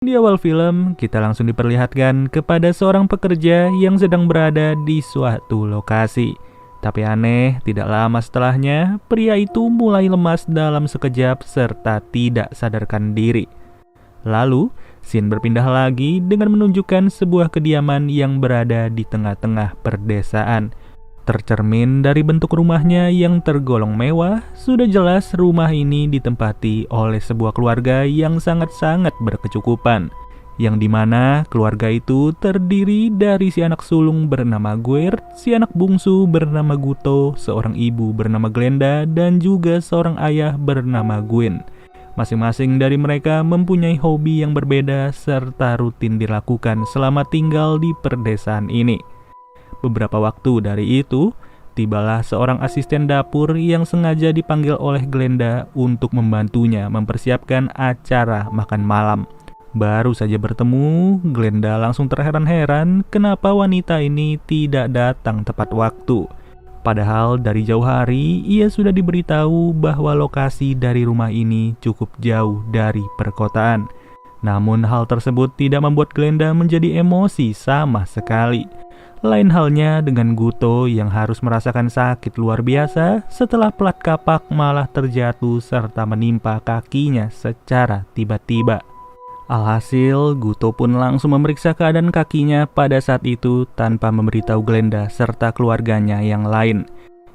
Di awal film, kita langsung diperlihatkan kepada seorang pekerja yang sedang berada di suatu lokasi. Tapi aneh, tidak lama setelahnya, pria itu mulai lemas dalam sekejap serta tidak sadarkan diri. Lalu, scene berpindah lagi dengan menunjukkan sebuah kediaman yang berada di tengah-tengah perdesaan. Tercermin dari bentuk rumahnya yang tergolong mewah, sudah jelas rumah ini ditempati oleh sebuah keluarga yang sangat-sangat berkecukupan, yang dimana keluarga itu terdiri dari si anak sulung bernama Guert, si anak bungsu bernama Guto, seorang ibu bernama Glenda, dan juga seorang ayah bernama Gwyn. Masing-masing dari mereka mempunyai hobi yang berbeda serta rutin dilakukan selama tinggal di perdesaan ini. Beberapa waktu dari itu, tibalah seorang asisten dapur yang sengaja dipanggil oleh Glenda untuk membantunya mempersiapkan acara makan malam. Baru saja bertemu, Glenda langsung terheran-heran kenapa wanita ini tidak datang tepat waktu. Padahal dari jauh hari, ia sudah diberitahu bahwa lokasi dari rumah ini cukup jauh dari perkotaan. Namun hal tersebut tidak membuat Glenda menjadi emosi sama sekali. Lain halnya dengan Guto yang harus merasakan sakit luar biasa setelah plat kapak malah terjatuh serta menimpa kakinya secara tiba-tiba. Alhasil, Guto pun langsung memeriksa keadaan kakinya pada saat itu tanpa memberitahu Glenda serta keluarganya yang lain.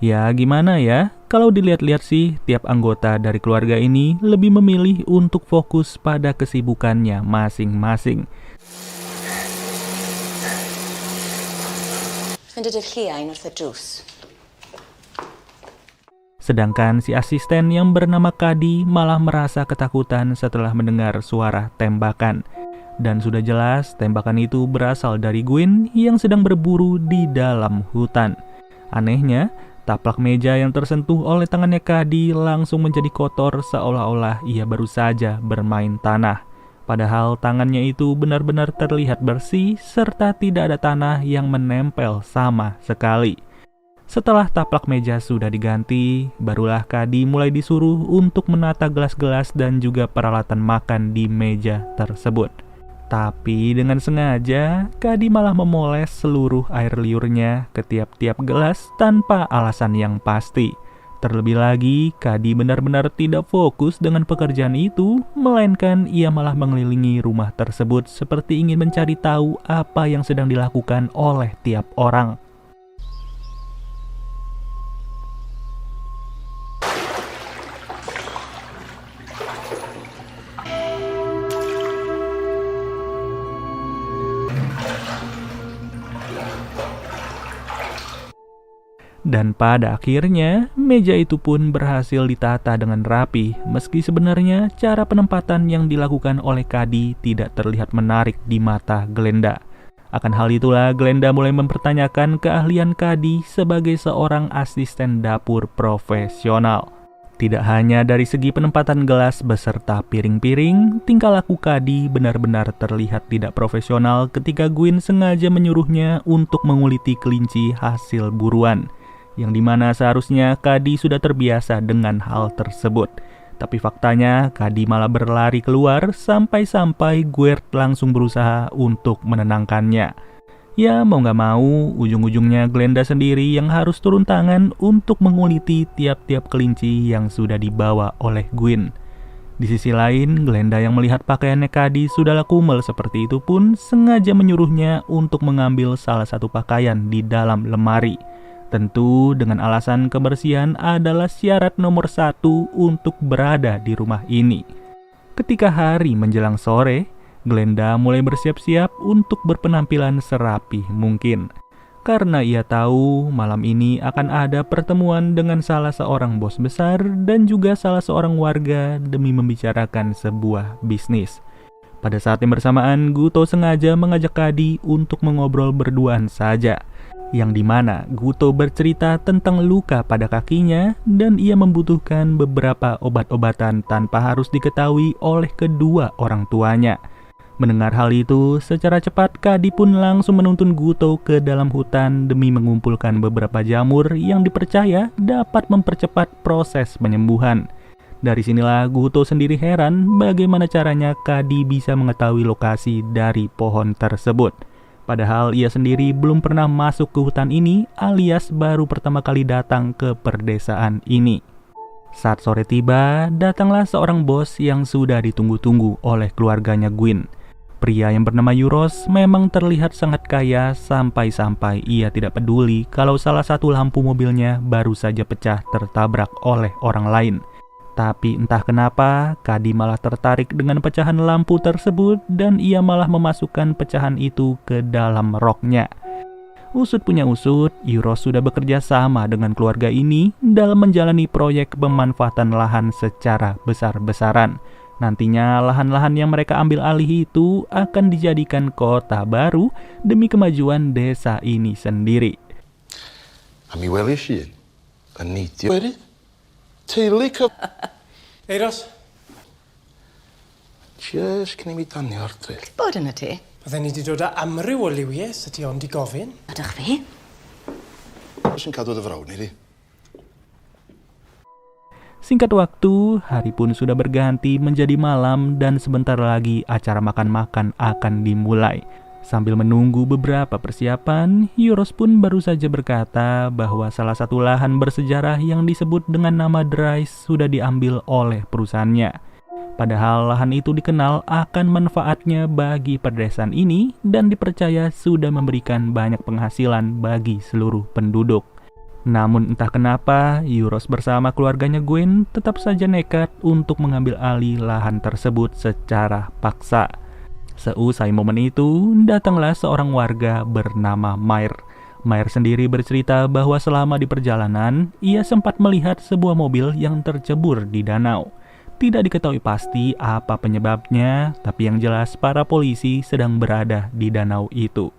Ya gimana ya, kalau dilihat-lihat sih tiap anggota dari keluarga ini lebih memilih untuk fokus pada kesibukannya masing-masing. Sedangkan si asisten yang bernama Kadi malah merasa ketakutan setelah mendengar suara tembakan. Dan sudah jelas tembakan itu berasal dari Gwyn yang sedang berburu di dalam hutan. Anehnya, taplak meja yang tersentuh oleh tangannya Kadi langsung menjadi kotor seolah-olah ia baru saja bermain tanah. Padahal tangannya itu benar-benar terlihat bersih serta tidak ada tanah yang menempel sama sekali. Setelah taplak meja sudah diganti, barulah Kadi mulai disuruh untuk menata gelas-gelas dan juga peralatan makan di meja tersebut. Tapi dengan sengaja, Kadi malah memoles seluruh air liurnya ke tiap-tiap gelas tanpa alasan yang pasti. Terlebih lagi, Kadi benar-benar tidak fokus dengan pekerjaan itu, melainkan ia malah mengelilingi rumah tersebut seperti ingin mencari tahu apa yang sedang dilakukan oleh tiap orang. Dan pada akhirnya, meja itu pun berhasil ditata dengan rapi, meski sebenarnya cara penempatan yang dilakukan oleh Kadi tidak terlihat menarik di mata Glenda. Akan hal itulah Glenda mulai mempertanyakan keahlian Kadi sebagai seorang asisten dapur profesional. Tidak hanya dari segi penempatan gelas beserta piring-piring, tingkah laku Kadi benar-benar terlihat tidak profesional ketika Gwyn sengaja menyuruhnya untuk menguliti kelinci hasil buruan. Yang dimana seharusnya Kadi sudah terbiasa dengan hal tersebut. Tapi faktanya Kadi malah berlari keluar sampai-sampai Guert langsung berusaha untuk menenangkannya. Ya mau gak mau, ujung-ujungnya Glenda sendiri yang harus turun tangan untuk menguliti tiap-tiap kelinci yang sudah dibawa oleh Gwyn. Di sisi lain, Glenda yang melihat pakaiannya Kadi sudah kumel seperti itu pun sengaja menyuruhnya untuk mengambil salah satu pakaian di dalam lemari. Tentu dengan alasan kebersihan adalah syarat nomor 1 untuk berada di rumah ini. Ketika hari menjelang sore, Glenda mulai bersiap-siap untuk berpenampilan serapi mungkin. Karena ia tahu malam ini akan ada pertemuan dengan salah seorang bos besar dan juga salah seorang warga demi membicarakan sebuah bisnis. Pada saat yang bersamaan, Guto sengaja mengajak Kadi untuk mengobrol berduaan saja. Yang dimana Guto bercerita tentang luka pada kakinya dan ia membutuhkan beberapa obat-obatan tanpa harus diketahui oleh kedua orang tuanya. Mendengar hal itu, secara cepat Kadi pun langsung menuntun Guto ke dalam hutan demi mengumpulkan beberapa jamur yang dipercaya dapat mempercepat proses penyembuhan. Dari sinilah Guto sendiri heran bagaimana caranya Kadi bisa mengetahui lokasi dari pohon tersebut. Padahal ia sendiri belum pernah masuk ke hutan ini alias baru pertama kali datang ke perdesaan ini. Saat sore tiba, datanglah seorang bos yang sudah ditunggu-tunggu oleh keluarganya Gwyn. Pria yang bernama Yuros memang terlihat sangat kaya sampai-sampai ia tidak peduli kalau salah satu lampu mobilnya baru saja pecah tertabrak oleh orang lain. Tapi entah kenapa, Kadi malah tertarik dengan pecahan lampu tersebut dan ia malah memasukkan pecahan itu ke dalam roknya. Usut punya usut, Yuros sudah bekerja sama dengan keluarga ini dalam menjalani proyek pemanfaatan lahan secara besar-besaran. Nantinya lahan-lahan yang mereka ambil alih itu akan dijadikan kota baru demi kemajuan desa ini sendiri. Eiros? Bod yna ti? Bydden ni wedi dod â amryw o liwiau sy ti ond i gofyn. Ydych fi? Sy'n cadw dy frawd ni di? Singkat waktu, hari pun sudah berganti menjadi malam dan sebentar lagi acara makan-makan akan dimulai. Sambil menunggu beberapa persiapan, Yuros pun baru saja berkata bahwa salah satu lahan bersejarah yang disebut dengan nama Drais sudah diambil oleh perusahaannya. Padahal lahan itu dikenal akan manfaatnya bagi perdesaan ini dan dipercaya sudah memberikan banyak penghasilan bagi seluruh penduduk. Namun entah kenapa, Yuros bersama keluarganya Gwyn tetap saja nekat untuk mengambil alih lahan tersebut secara paksa. Seusai momen itu, datanglah seorang warga bernama Mair. Mair sendiri bercerita bahwa selama di perjalanan, ia sempat melihat sebuah mobil yang tercebur di danau. Tidak diketahui pasti apa penyebabnya, tapi yang jelas para polisi sedang berada di danau itu.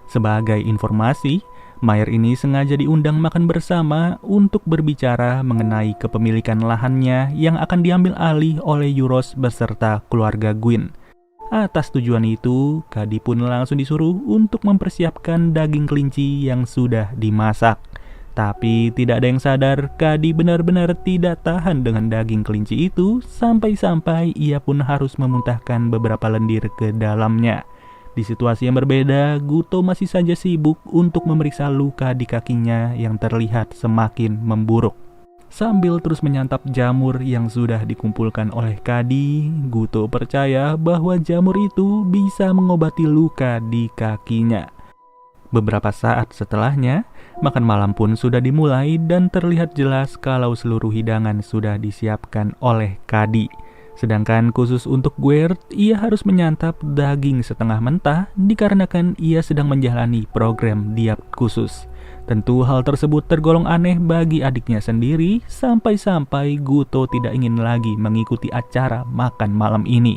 Sebagai informasi, Mair ini sengaja diundang makan bersama untuk berbicara mengenai kepemilikan lahannya yang akan diambil alih oleh Yuros beserta keluarga Gwyn. Atas tujuan itu, Kadi pun langsung disuruh untuk mempersiapkan daging kelinci yang sudah dimasak. Tapi tidak ada yang sadar, Kadi benar-benar tidak tahan dengan daging kelinci itu sampai-sampai ia pun harus memuntahkan beberapa lendir ke dalamnya. Di situasi yang berbeda, Guto masih saja sibuk untuk memeriksa luka di kakinya yang terlihat semakin memburuk. Sambil terus menyantap jamur yang sudah dikumpulkan oleh Kadi, Guto percaya bahwa jamur itu bisa mengobati luka di kakinya. Beberapa saat setelahnya, makan malam pun sudah dimulai dan terlihat jelas kalau seluruh hidangan sudah disiapkan oleh Kadi. Sedangkan khusus untuk Gwert, ia harus menyantap daging setengah mentah dikarenakan ia sedang menjalani program diet khusus. Tentu hal tersebut tergolong aneh bagi adiknya sendiri sampai-sampai Guto tidak ingin lagi mengikuti acara makan malam ini.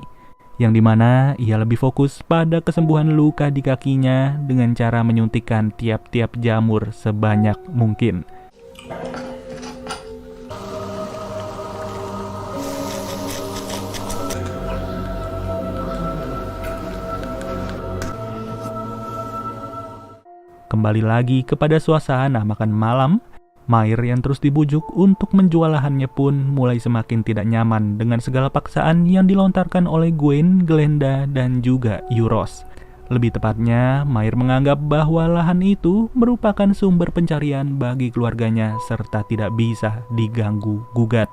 Yang dimana ia lebih fokus pada kesembuhan luka di kakinya dengan cara menyuntikkan tiap-tiap jamur sebanyak mungkin. Kembali lagi kepada suasana makan malam, Mair yang terus dibujuk untuk menjual lahannya pun mulai semakin tidak nyaman dengan segala paksaan yang dilontarkan oleh Gwyn, Glenda, dan juga Yuros. Lebih tepatnya, Mair menganggap bahwa lahan itu merupakan sumber pencarian bagi keluarganya serta tidak bisa diganggu-gugat.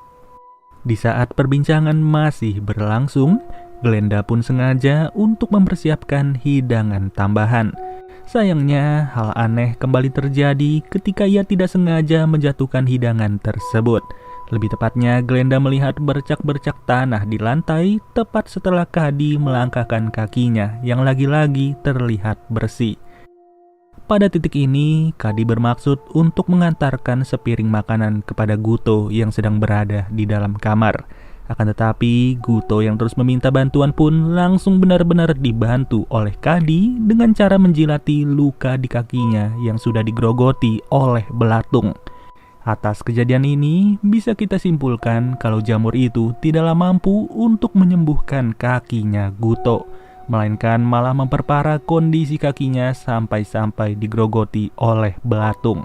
Di saat perbincangan masih berlangsung, Glenda pun sengaja untuk mempersiapkan hidangan tambahan. Sayangnya, hal aneh kembali terjadi ketika ia tidak sengaja menjatuhkan hidangan tersebut. Lebih tepatnya, Glenda melihat bercak-bercak tanah di lantai tepat setelah Kadi melangkahkan kakinya yang lagi-lagi terlihat bersih. Pada titik ini, Kadi bermaksud untuk mengantarkan sepiring makanan kepada Guto yang sedang berada di dalam kamar. Akan tetapi, Guto yang terus meminta bantuan pun langsung benar-benar dibantu oleh Kadi dengan cara menjilati luka di kakinya yang sudah digrogoti oleh belatung. Atas kejadian ini, bisa kita simpulkan kalau jamur itu tidaklah mampu untuk menyembuhkan kakinya Guto, melainkan malah memperparah kondisi kakinya sampai-sampai digrogoti oleh belatung.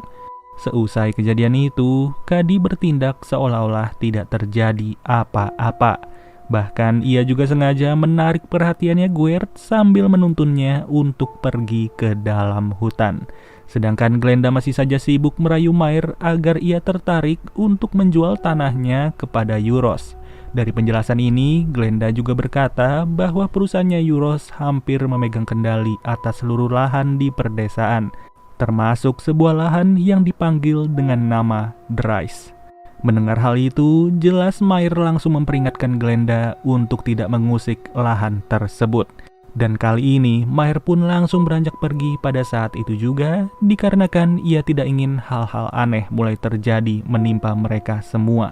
Seusai kejadian itu, Kadi bertindak seolah-olah tidak terjadi apa-apa. Bahkan ia juga sengaja menarik perhatiannya Guert sambil menuntunnya untuk pergi ke dalam hutan. Sedangkan Glenda masih saja sibuk merayu Mair agar ia tertarik untuk menjual tanahnya kepada Euros. Dari penjelasan ini, Glenda juga berkata bahwa perusahaannya Euros hampir memegang kendali atas seluruh lahan di perdesaan, termasuk sebuah lahan yang dipanggil dengan nama Dries. Mendengar hal itu, jelas Mair langsung memperingatkan Glenda untuk tidak mengusik lahan tersebut. Dan kali ini, Mair pun langsung beranjak pergi pada saat itu juga, dikarenakan ia tidak ingin hal-hal aneh mulai terjadi menimpa mereka semua.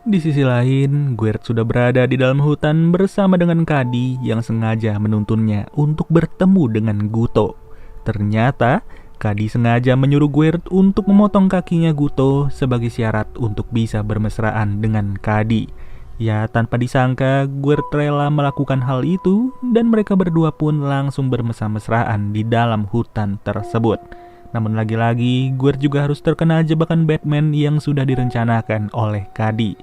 Di sisi lain, Guert sudah berada di dalam hutan bersama dengan Kadi yang sengaja menuntunnya untuk bertemu dengan Guto. Ternyata, Kadi sengaja menyuruh Guert untuk memotong kakinya Guto sebagai syarat untuk bisa bermesraan dengan Kadi. Ya, tanpa disangka, Guert rela melakukan hal itu dan mereka berdua pun langsung bermesra-mesraan di dalam hutan tersebut. Namun lagi-lagi, Guert juga harus terkena jebakan Batman yang sudah direncanakan oleh Kadi.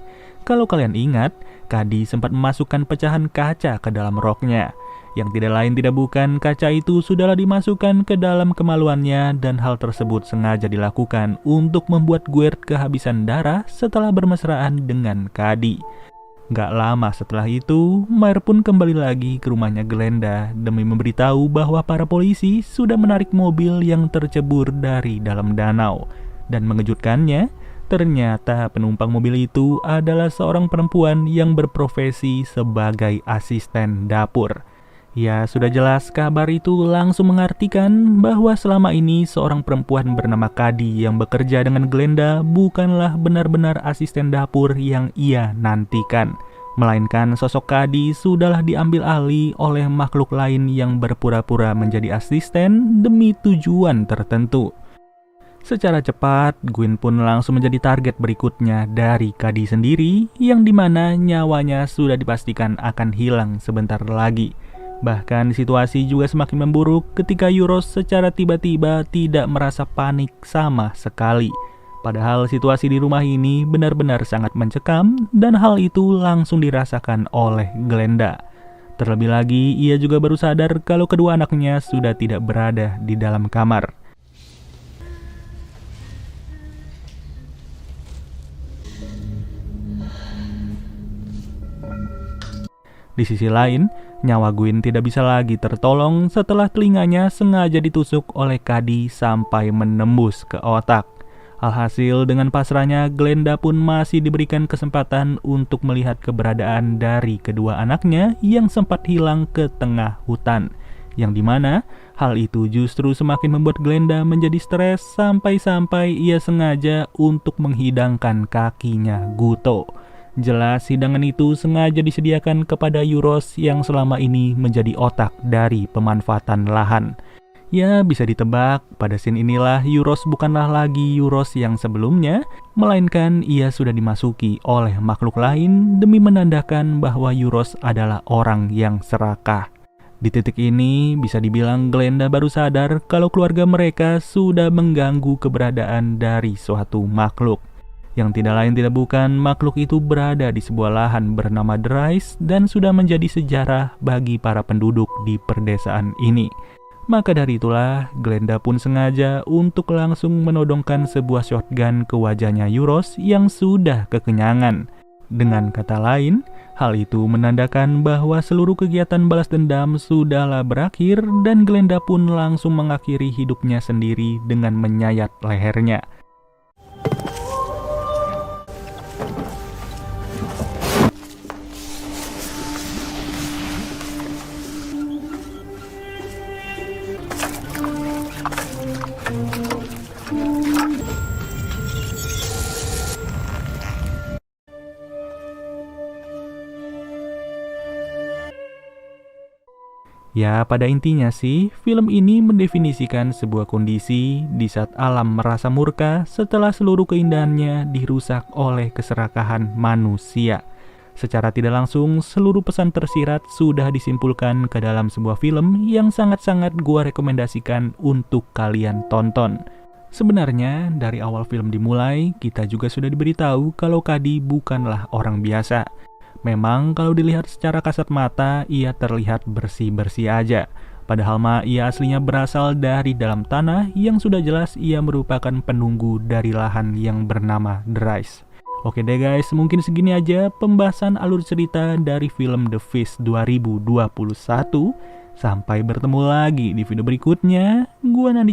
Kalau kalian ingat, Kadi sempat memasukkan pecahan kaca ke dalam roknya. Yang tidak lain tidak bukan, kaca itu sudahlah dimasukkan ke dalam kemaluannya dan hal tersebut sengaja dilakukan untuk membuat Guert kehabisan darah setelah bermesraan dengan Kadi. Gak lama setelah itu, Mair pun kembali lagi ke rumahnya Glenda demi memberitahu bahwa para polisi sudah menarik mobil yang tercebur dari dalam danau. Dan mengejutkannya, ternyata penumpang mobil itu adalah seorang perempuan yang berprofesi sebagai asisten dapur. Ya, sudah jelas kabar itu langsung mengartikan bahwa selama ini seorang perempuan bernama Kadi yang bekerja dengan Glenda bukanlah benar-benar asisten dapur yang ia nantikan. Melainkan sosok Kadi sudahlah diambil alih oleh makhluk lain yang berpura-pura menjadi asisten demi tujuan tertentu. Secara cepat, Gwyn pun langsung menjadi target berikutnya dari Kadi sendiri, yang dimana nyawanya sudah dipastikan akan hilang sebentar lagi. Bahkan situasi juga semakin memburuk ketika Euros secara tiba-tiba tidak merasa panik sama sekali. Padahal situasi di rumah ini benar-benar sangat mencekam dan hal itu langsung dirasakan oleh Glenda. Terlebih lagi, ia juga baru sadar kalau kedua anaknya sudah tidak berada di dalam kamar. Di sisi lain, nyawa Gwyn tidak bisa lagi tertolong setelah telinganya sengaja ditusuk oleh Kadi sampai menembus ke otak. Alhasil dengan pasrahnya, Glenda pun masih diberikan kesempatan untuk melihat keberadaan dari kedua anaknya yang sempat hilang ke tengah hutan. Yang dimana hal itu justru semakin membuat Glenda menjadi stres sampai-sampai ia sengaja untuk menghidangkan kakinya Guto. Jelas hidangan itu sengaja disediakan kepada Euros yang selama ini menjadi otak dari pemanfaatan lahan. Ya, bisa ditebak, pada scene inilah Euros bukanlah lagi Euros yang sebelumnya, melainkan ia sudah dimasuki oleh makhluk lain demi menandakan bahwa Euros adalah orang yang serakah. Di titik ini, bisa dibilang Glenda baru sadar kalau keluarga mereka sudah mengganggu keberadaan dari suatu makhluk. Yang tidak lain tidak bukan, makhluk itu berada di sebuah lahan bernama Dries dan sudah menjadi sejarah bagi para penduduk di perdesaan ini. Maka dari itulah, Glenda pun sengaja untuk langsung menodongkan sebuah shotgun ke wajahnya Euros yang sudah kekenyangan. Dengan kata lain, hal itu menandakan bahwa seluruh kegiatan balas dendam sudahlah berakhir dan Glenda pun langsung mengakhiri hidupnya sendiri dengan menyayat lehernya. Ya, pada intinya sih, film ini mendefinisikan sebuah kondisi di saat alam merasa murka setelah seluruh keindahannya dirusak oleh keserakahan manusia. Secara tidak langsung, seluruh pesan tersirat sudah disimpulkan ke dalam sebuah film yang sangat-sangat gua rekomendasikan untuk kalian tonton. Sebenarnya dari awal film dimulai, kita juga sudah diberitahu kalau Cady bukanlah orang biasa. Memang kalau dilihat secara kasat mata, ia terlihat bersih-bersih aja. Padahal mah ia aslinya berasal dari dalam tanah yang sudah jelas ia merupakan penunggu dari lahan yang bernama The Rise. Oke deh guys, mungkin segini aja pembahasan alur cerita dari film The Fist 2021. Sampai bertemu lagi di video berikutnya. Gua Nandi